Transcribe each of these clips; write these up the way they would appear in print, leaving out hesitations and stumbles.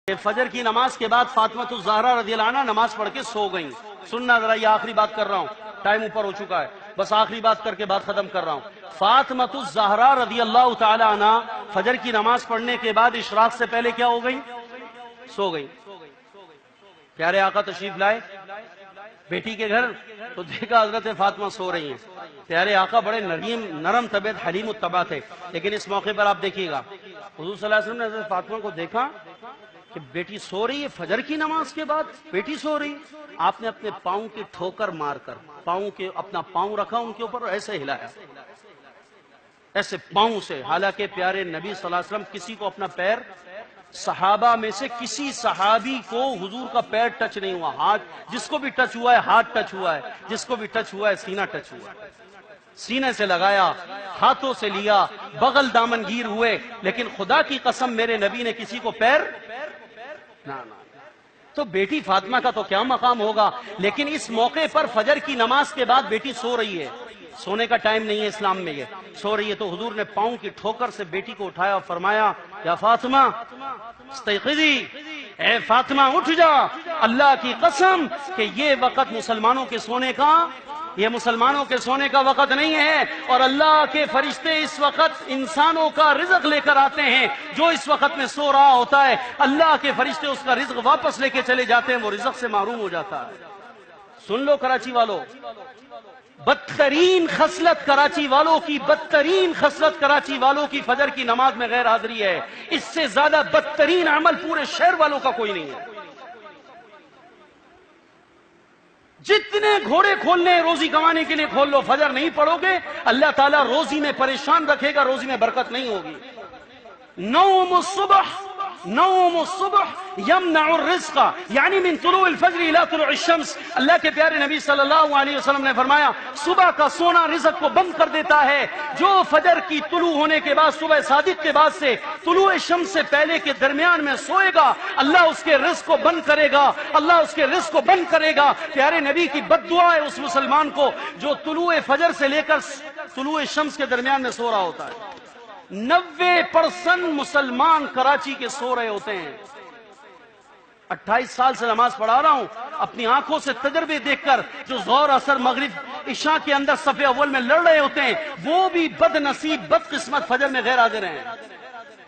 فجر کی نماز کے بعد فاطمہ الزہرا رضی اللہ عنہ نماز پڑھ کے سو گئیں. سننا ذرا، یہ آخری بات کر رہا ہوں، ٹائم اوپر ہو چکا ہے، بس آخری بات کر کے بات ختم کر رہا ہوں. فاطمہ الزہرا رضی اللہ تعالی عنہ فجر کی نماز پڑھنے کے بعد اشراق سے پہلے کیا ہو گئی؟ سو گئی. پیارے آقا تشریف لائے بیٹی کے گھر تو دیکھا حضرت فاطمہ سو رہی ہیں. پیارے آقا بڑے نرم طبیعت، حلیم الطبع تھے، لیکن اس موقع پر آپ دیکھیے گا حضور صلی اللہ علیہ وسلم نے حضرت فاطمہ کو دیکھا کہ بیٹی سو رہی ہے، فجر کی نماز کے بعد بیٹی سو رہی. آپ نے اپنے پاؤں کی ٹھوکر مار کر اپنا پاؤں رکھا ان کے اوپر اور ایسے ہلایا، ایسے پاؤں سے. حالانکہ پیارے نبی صلی اللہ علیہ وسلم کسی کو اپنا پیر، صحابہ میں سے کسی صحابی کو حضور کا پیر ٹچ نہیں ہوا. ہاتھ جس کو بھی ٹچ ہوا ہے ہاتھ ٹچ ہوا ہے، جس کو بھی ٹچ ہوا ہے سینہ ٹچ ہوا ہے. سینے سے لگایا، ہاتھوں سے لیا، بغل دامن گیر ہوئے، لیکن خدا کی قسم میرے نبی نے کسی کو پیر نہ. تو بیٹی فاطمہ کا تو کیا مقام ہوگا. لیکن اس موقع پر فجر کی نماز کے بعد بیٹی سو رہی ہے، سونے کا ٹائم نہیں ہے اسلام میں، یہ سو رہی ہے. تو حضور نے پاؤں کی ٹھوکر سے بیٹی کو اٹھایا اور فرمایا یا فاطمہ استيقظي، اے فاطمہ اٹھ جا. اللہ کی قسم کہ یہ وقت مسلمانوں کے سونے کا وقت نہیں ہے، اور اللہ کے فرشتے اس وقت انسانوں کا رزق لے کر آتے ہیں. جو اس وقت میں سو رہا ہوتا ہے اللہ کے فرشتے اس کا رزق واپس لے کے چلے جاتے ہیں، وہ رزق سے محروم ہو جاتا ہے. سن لو کراچی والوں، بدترین خصلت کراچی والوں کی فجر کی نماز میں غیر حاضری ہے. اس سے زیادہ بدترین عمل پورے شہر والوں کا کوئی نہیں ہے. جتنے گھوڑے کھولنے روزی کمانے کے لیے کھول لو، فجر نہیں پڑھو گے اللہ تعالیٰ روزی میں پریشان رکھے گا، روزی میں برکت نہیں ہوگی. نوم الصبح یمنع الرزق، یعنی من طلوع الفجر الى طلوع الشمس. اللہ کے پیارے نبی صلی اللہ علیہ وسلم نے فرمایا صبح کا سونا رزق کو بند کر دیتا ہے. جو فجر کی طلوع ہونے کے بعد، صبح صادق کے بعد سے طلوع شمس سے پہلے کے درمیان میں سوئے گا، اللہ اس کے رزق کو بند کرے گا. پیارے نبی کی بد دعا ہے اس مسلمان کو جو طلوع فجر سے لے کر طلوع شمس کے درمیان میں سو رہا ہوتا ہے. 90% مسلمان کراچی کے سو رہے ہوتے ہیں. 28 سال سے نماز پڑھا رہا ہوں، اپنی آنکھوں سے تجربے دیکھ کر جو ظہر، عصر، مغرب، عشاء کے اندر صف اول میں لڑ رہے ہوتے ہیں وہ بھی بد نصیب، بد قسمت فجر میں غیر حاضر ہیں.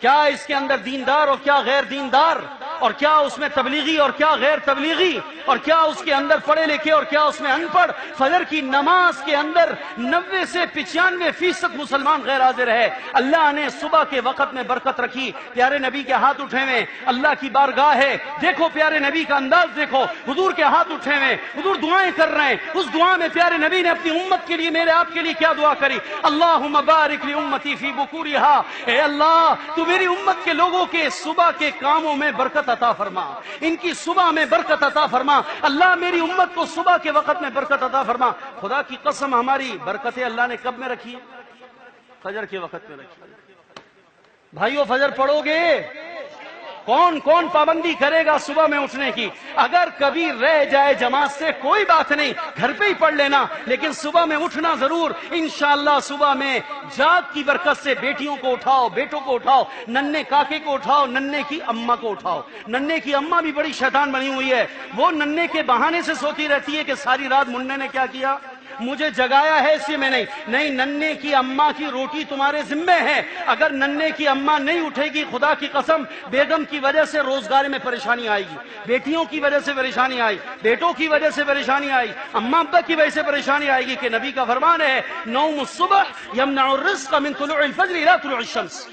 کیا اس کے اندر دیندار اور کیا غیر دیندار، اور کیا اس میں تبلیغی اور کیا غیر تبلیغی، اور کیا اس کے اندر پڑھے لکھے اور کیا اس میں ان پڑھ. فجر کی نماز کے اندر 90 سے 95% مسلمان غیر حاضر ہے. اللہ نے صبح کے وقت میں برکت رکھی. پیارے نبی کے ہاتھ اٹھے ہوئے اللہ کی بارگاہ ہے، دیکھو پیارے نبی کا انداز دیکھو. حضور کے ہاتھ اٹھے ہوئے، حضور دعائیں کر رہے ہیں. اس دعا میں پیارے نبی نے اپنی امت کے لیے، میرے آپ کے لیے کیا دعا کری؟ اللہم بارک لامتی فی بکورہا، اے اللہ تو میری امت کے لوگوں کے صبح کے کاموں میں برکت عطا فرما، ان کی صبح میں برکت عطا فرما. اللہ میری امت کو صبح کے وقت میں برکت عطا فرما. خدا کی قسم ہماری برکتیں اللہ نے کب میں رکھی؟ فجر کے وقت میں رکھی. بھائیو فجر پڑھو گے؟ کون پابندی کرے گا صبح میں اٹھنے کی؟ اگر کبھی رہ جائے جماعت سے کوئی بات نہیں، گھر پہ ہی پڑھ لینا، لیکن صبح میں اٹھنا ضرور. انشاءاللہ صبح میں جاگ کی برکت سے بیٹیوں کو اٹھاؤ، بیٹوں کو اٹھاؤ، ننھے کاکے کو اٹھاؤ، ننھے کی اماں کو اٹھاؤ. ننھے کی اماں بھی بڑی شیطان بنی ہوئی ہے، وہ ننھے کے بہانے سے سوتی رہتی ہے کہ ساری رات منڈے نے کیا کیا، مجھے جگایا ہے اس لیے میں نہیں. ننھے کی اماں کی روٹی تمہارے ذمہ ہے. اگر ننھے کی اماں نہیں اٹھے گی، خدا کی قسم بیگم کی وجہ سے روزگار میں پریشانی آئے گی، بیٹیوں کی وجہ سے پریشانی آئی، بیٹوں کی وجہ سے پریشانی آئی، اماں ابا کی وجہ سے پریشانی آئے گی. کہ نبی کا فرمان ہے نوم الصبح یمنع الرزق من طلوع الفجر الى طلوع الشمس.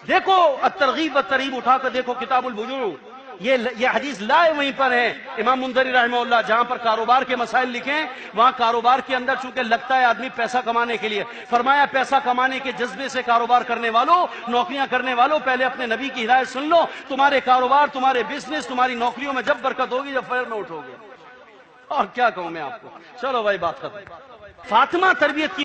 دیکھو الترغیب والترہیب اٹھا کر دیکھو کتاب البیوع، یہ حدیث لائے وہیں پر ہے. امام منذری رحمہ اللہ جہاں پر کاروبار کے مسائل لکھیں، وہاں کاروبار کے اندر چونکہ لگتا ہے آدمی پیسہ کمانے کے لیے، فرمایا پیسہ کمانے کے جذبے سے کاروبار کرنے والوں، نوکریاں کرنے والوں، پہلے اپنے نبی کی ہدایت سن لو. تمہارے کاروبار، تمہارے بزنس، تمہاری نوکریوں میں جب برکت ہوگی جب فجر میں اٹھو گے. اور کیا کہوں میں آپ کو. چلو بھائی بات ختم. فاطمہ تربیت کی